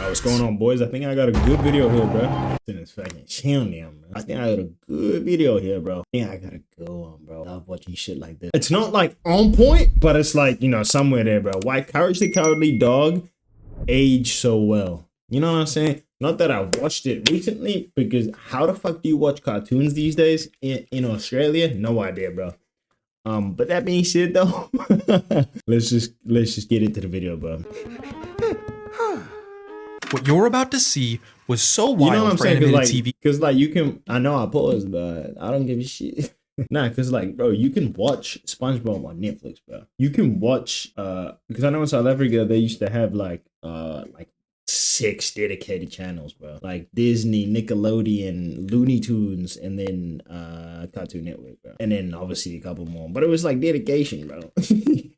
what's going on, boys? I think I got a good video here, bro. It's in this fucking channel, bro. I think I got a good video here, bro. I think I gotta go on, bro. I love watching shit like this. It's not like on point, but it's like, you know, somewhere there, bro. Why Courage the Cowardly Dog aged so well? You know what I'm saying? Not that I watched it recently, because how the fuck do you watch cartoons these days in Australia? No idea, bro. But that being said, though, let's just get into the video, bro. What you're about to see was so wild, you know what I'm for saying? Animated TV. Because like you can, I know I paused, but I don't give a shit. Nah, because like, bro, you can watch SpongeBob on Netflix, bro. You can watch, because I know in South Africa they used to have like 6 dedicated channels, bro. Like Disney, Nickelodeon, Looney Tunes, and then Cartoon Network, bro. And then obviously a couple more. But it was like dedication, bro.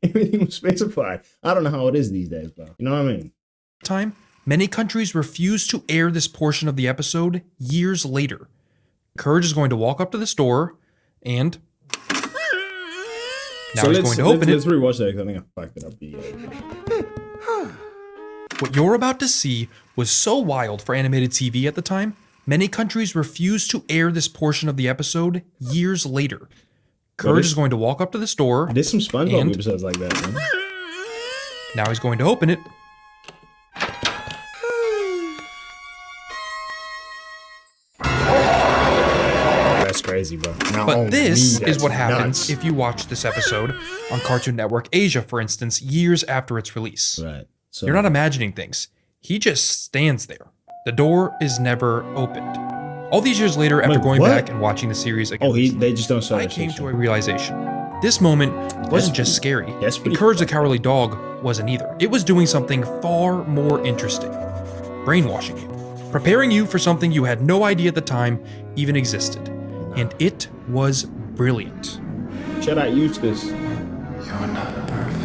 Everything was specified. I don't know how it is these days, bro. You know what I mean? Time. Many countries refuse to air this portion of the episode years later. Courage is going to walk up to the store and now he's going to open it. Let's rewatch that because I think I fucked it up. What you're about to see was so wild for animated TV at the time, many countries refused to air this portion of the episode years later. Courage is going to walk up to the store. There's some SpongeBob episodes like that, man. Now he's going to open it. That's crazy, bro. But this is what happens if you watch this episode on Cartoon Network Asia, for instance, years after its release. Right. So you're not imagining things. He just stands there. The door is never opened. All these years later, after going back and watching the series again, they just don't I came to a realization. This moment wasn't just scary. And Courage the Cowardly Dog wasn't either. It was doing something far more interesting. Brainwashing you. Preparing you for something you had no idea at the time even existed. And it was brilliant. Should I use this? You're not perfect.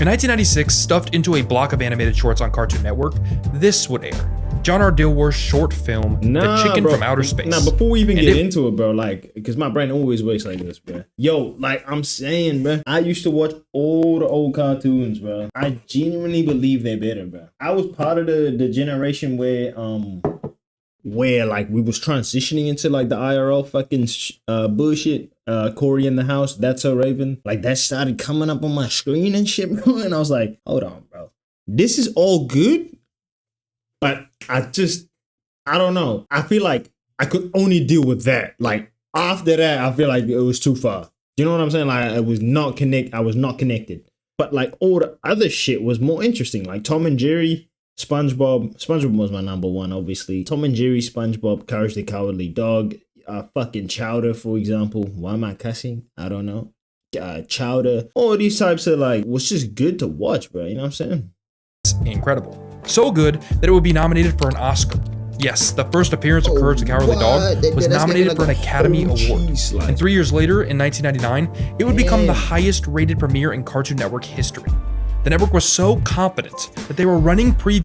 In 1996, stuffed into a block of animated shorts on Cartoon Network, this would air. John R. Dilworth's short film, The Chicken from Outer Space. Nah, before we even get into it, bro, like, because my brain always works like this, bro. Yo, like, I'm saying, bro, I used to watch all the old cartoons, bro. I genuinely believe they're better, bro. I was part of the generation where like we was transitioning into like the IRL fucking bullshit. Corey in the House, That's So Raven. Like that started coming up on my screen and shit, bro. And I was like, hold on, bro. This is all good, but I don't know. I feel like I could only deal with that. Like after that, I feel like it was too far. You know what I'm saying? Like I was not connected. But like all the other shit was more interesting. Like Tom and Jerry, SpongeBob was my number one, obviously. Tom and Jerry, SpongeBob, Courage the Cowardly Dog, fucking Chowder, for example. Why am I cussing? I don't know. Chowder, all these types of like was just good to watch, bro. You know what I'm saying? It's incredible. So good that it would be nominated for an Oscar. Yes, the first appearance of Courage the Cowardly Dog was nominated for an Academy Award. And 3 years later, in 1999, it would become the highest rated premiere in Cartoon Network history. The network was so confident that they were running previews.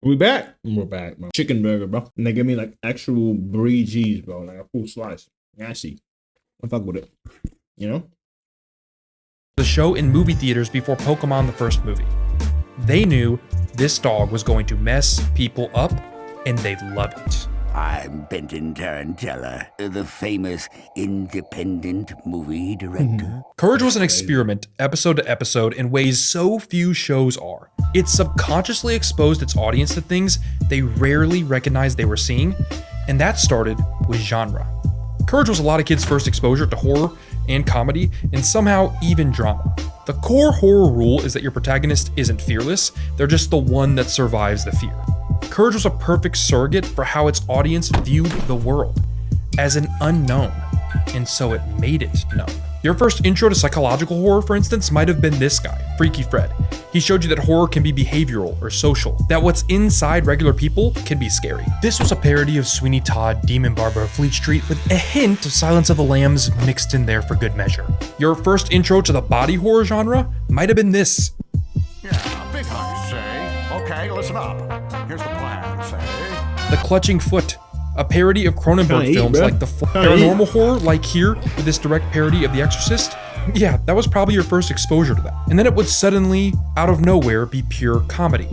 We're back, bro. Chicken burger, bro. And they give me like actual brie cheese, bro. Like a full slice. Nasty. I fuck with it. You know? The show in movie theaters before Pokemon the first movie. They knew this dog was going to mess people up, and they loved it. I'm Benton Tarantella, the famous independent movie director. Courage was an experiment, episode to episode, in ways so few shows are. It subconsciously exposed its audience to things they rarely recognized they were seeing, and that started with genre. Courage was a lot of kids' first exposure to horror and comedy, and somehow even drama. The core horror rule is that your protagonist isn't fearless, they're just the one that survives the fear. Courage was a perfect surrogate for how its audience viewed the world, as an unknown, and so it made it known. Your first intro to psychological horror, for instance, might have been this guy, Freaky Fred. He showed you that horror can be behavioral or social, that what's inside regular people can be scary. This was a parody of Sweeney Todd, Demon Barber of Fleet Street, with a hint of Silence of the Lambs mixed in there for good measure. Your first intro to the body horror genre might have been this. Yeah, big hug, say. Okay, listen up. Here's the plan, say. The Clutching Foot, a parody of Cronenberg films like The Paranormal Horror, like here with this direct parody of The Exorcist, Yeah, that was probably your first exposure to that. And then it would suddenly, out of nowhere, be pure comedy.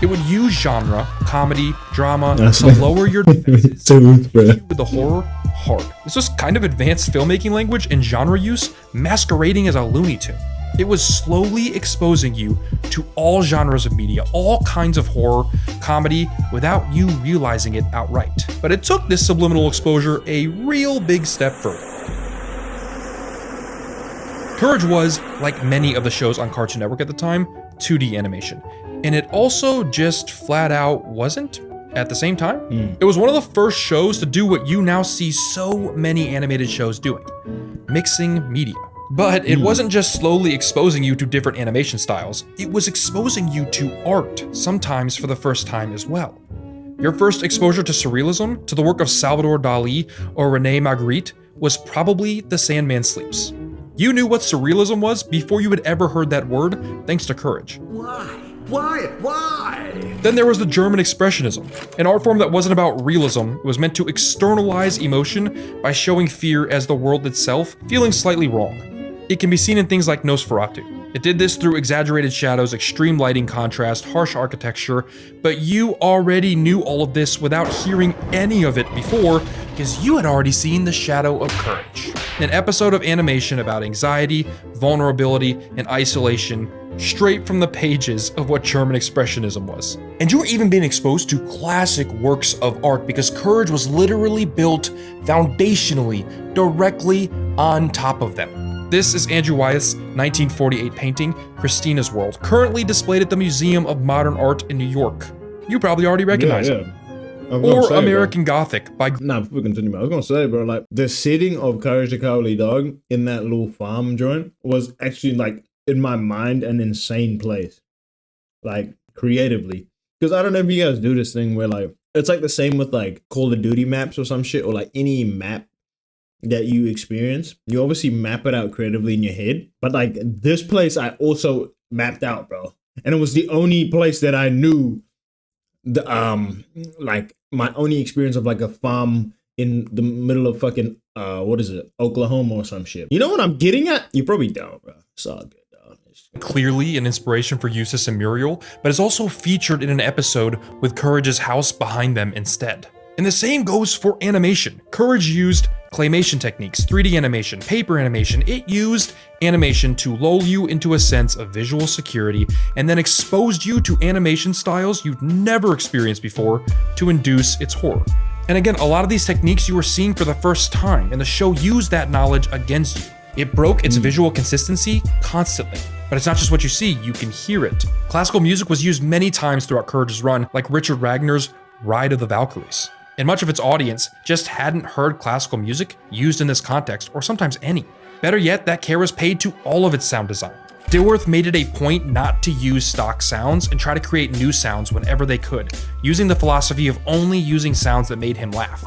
It would use genre, comedy, drama, to lower your defenses with the horror hard. This was kind of advanced filmmaking language and genre use masquerading as a Looney Tune. It was slowly exposing you to all genres of media, all kinds of horror, comedy, without you realizing it outright. But it took this subliminal exposure a real big step further. Courage was, like many of the shows on Cartoon Network at the time, 2D animation. And it also just flat out wasn't at the same time. It was one of the first shows to do what you now see so many animated shows doing, mixing media. But it wasn't just slowly exposing you to different animation styles, it was exposing you to art, sometimes for the first time as well. Your first exposure to surrealism, to the work of Salvador Dali or Rene Magritte, was probably The Sandman Sleeps. You knew what surrealism was before you had ever heard that word, thanks to Courage. Why? Then there was the German Expressionism, an art form that wasn't about realism. It was meant to externalize emotion by showing fear as the world itself feeling slightly wrong. It can be seen in things like Nosferatu. It did this through exaggerated shadows, extreme lighting contrast, harsh architecture, but you already knew all of this without hearing any of it before, because you had already seen The Shadow of Courage, an episode of animation about anxiety, vulnerability, and isolation, straight from the pages of what German Expressionism was. And you were even being exposed to classic works of art because Courage was literally built foundationally, directly on top of them. This is Andrew Wyeth's 1948 painting, Christina's World, currently displayed at the Museum of Modern Art in New York. You probably already recognize it. Or American Gothic by... Nah, before we continue, I was gonna say, bro, like, the setting of Courage the Cowardly Dog in that little farm joint was actually, like, in my mind, an insane place. Like, creatively. Because I don't know if you guys do this thing where, like, it's like the same with, like, Call of Duty maps or some shit, or, like, any map that you experience. You obviously map it out creatively in your head. But, like, this place I also mapped out, bro. And it was the only place that I knew the like my only experience of like a farm in the middle of fucking Oklahoma or some shit. You know what I'm getting at? You probably don't, bro. It's all good, dog. Clearly an inspiration for Eustace and Muriel, but is also featured in an episode with Courage's house behind them instead. And the same goes for animation. Courage used claymation techniques, 3D animation, paper animation. It used animation to lull you into a sense of visual security and then exposed you to animation styles you'd never experienced before to induce its horror. And again, a lot of these techniques you were seeing for the first time, and the show used that knowledge against you. It broke its visual consistency constantly. But it's not just what you see, you can hear it. Classical music was used many times throughout Courage's run, like Richard Wagner's Ride of the Valkyries. And much of its audience just hadn't heard classical music used in this context, or sometimes any. Better yet, that care was paid to all of its sound design. Dilworth made it a point not to use stock sounds and try to create new sounds whenever they could, using the philosophy of only using sounds that made him laugh.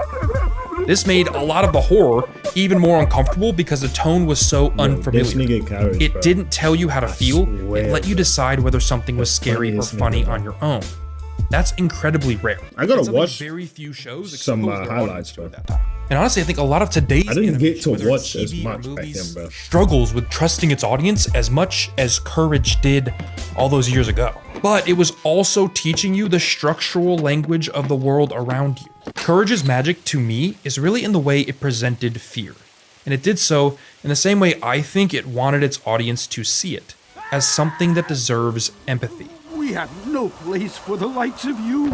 This made a lot of the horror even more uncomfortable because the tone was so unfamiliar. It didn't tell you how to feel, it let you decide whether something was scary or funny on your own. That's incredibly rare. I gotta watch very few shows some highlights for that time. And honestly, I think a lot of today's I didn't get to animation, watch whether as it's TV much or back movies, then, bro. struggles with trusting its audience as much as Courage did all those years ago. But it was also teaching you the structural language of the world around you. Courage's magic, to me, is really in the way it presented fear. And it did so in the same way I think it wanted its audience to see it, as something that deserves empathy. We have no place for the likes of you.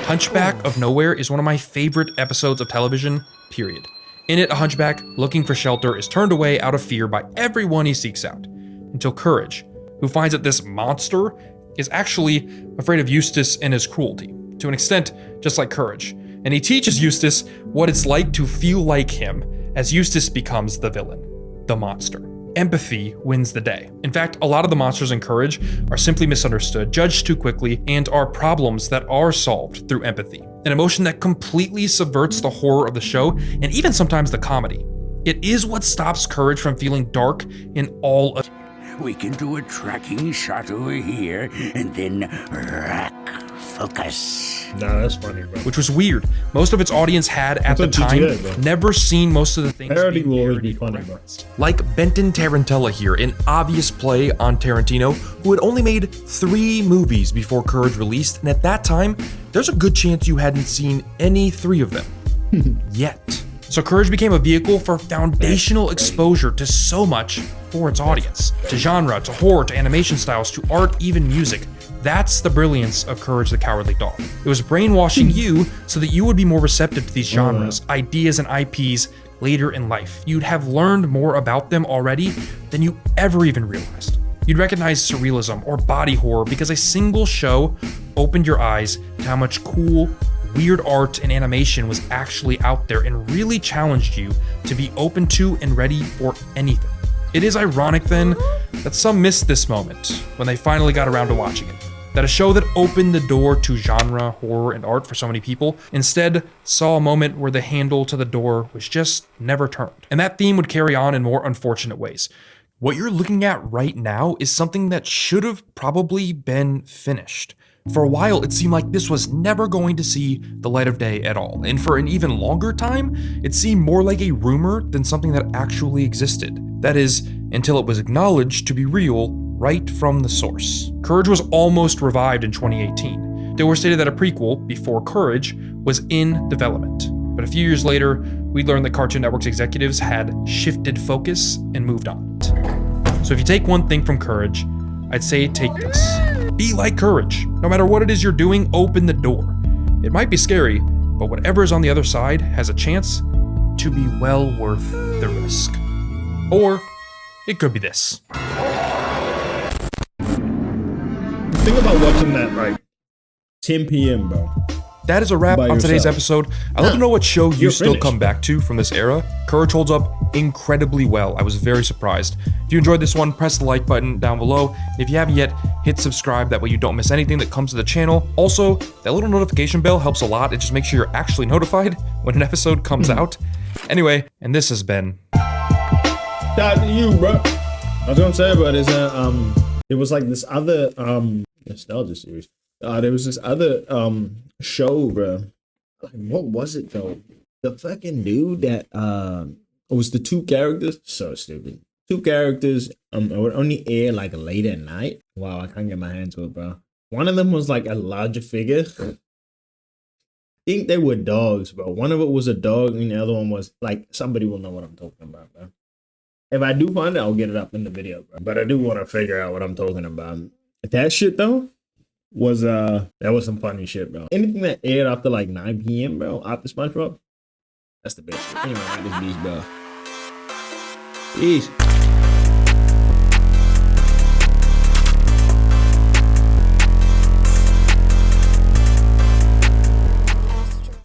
Hunchback of Nowhere is one of my favorite episodes of television, period. In it, a hunchback looking for shelter is turned away out of fear by everyone he seeks out, until Courage, who finds that this monster is actually afraid of Eustace and his cruelty, to an extent just like Courage. And he teaches Eustace what it's like to feel like him as Eustace becomes the villain, the monster. Empathy wins the day. In fact, a lot of the monsters in Courage are simply misunderstood, judged too quickly, and are problems that are solved through empathy, an emotion that completely subverts the horror of the show and even sometimes the comedy. It is what stops Courage from feeling dark in all of... We can do a tracking shot over here and then rack focus. Nah, that's funny, bro. which was weird. Most of its audience had, at the That's on time, GTA, bro. never seen most of the things Parody being will always parodied be or funny, bro. referenced. Like Benton Tarantella here, an obvious play on Tarantino, who had only made 3 movies before Courage released, and at that time, there's a good chance you hadn't seen any 3 of them. Yet. So Courage became a vehicle for foundational exposure to so much for its audience. To genre, to horror, to animation styles, to art, even music. That's the brilliance of Courage the Cowardly Dog. It was brainwashing you so that you would be more receptive to these genres, ideas, and IPs later in life. You'd have learned more about them already than you ever even realized. You'd recognize surrealism or body horror because a single show opened your eyes to how much cool, weird art and animation was actually out there and really challenged you to be open to and ready for anything. It is ironic then that some missed this moment when they finally got around to watching it. That a show that opened the door to genre, horror, and art for so many people instead saw a moment where the handle to the door was just never turned. And that theme would carry on in more unfortunate ways. What you're looking at right now is something that should have probably been finished. For a while, it seemed like this was never going to see the light of day at all, and for an even longer time, it seemed more like a rumor than something that actually existed. That is, until it was acknowledged to be real right from the source. Courage was almost revived in 2018. They were stated that a prequel, Before Courage, was in development. But a few years later, we learned that Cartoon Network's executives had shifted focus and moved on. So if you take one thing from Courage, I'd say take this. Be like Courage. No matter what it is you're doing, open the door. It might be scary, but whatever is on the other side has a chance to be well worth the risk. Or it could be this. Think about watching that like 10 p.m., bro. That is a wrap By on today's yourself. episode. I'd love to know what show you You're still finished. come back to from this era. Courage holds up incredibly well. I was very surprised. If you enjoyed this one, press the like button down below. If you haven't yet, hit subscribe. That way you don't miss anything that comes to the channel. Also, that little notification bell helps a lot. It just makes sure you're actually notified when an episode comes out. Anyway, and this has been... Shout out to you, bro. I was gonna say about is it was like this other nostalgia series. There was this other show, bro. Like, what was it though? The fucking dude that it was the 2 characters. So stupid. 2 characters. It would only air like late at night. Wow, I can't get my hands to it, bro. One of them was like a larger figure. I think they were dogs, bro. One of it was a dog, and the other one was like somebody will know what I'm talking about, bro. If I do find it, I'll get it up in the video, bro. But I do want to figure out what I'm talking about. That shit though was that was some funny shit, bro. Anything that aired after like 9 p.m., bro, after SpongeBob, that's the best shit. Anyway, like this beast, bro. Peace.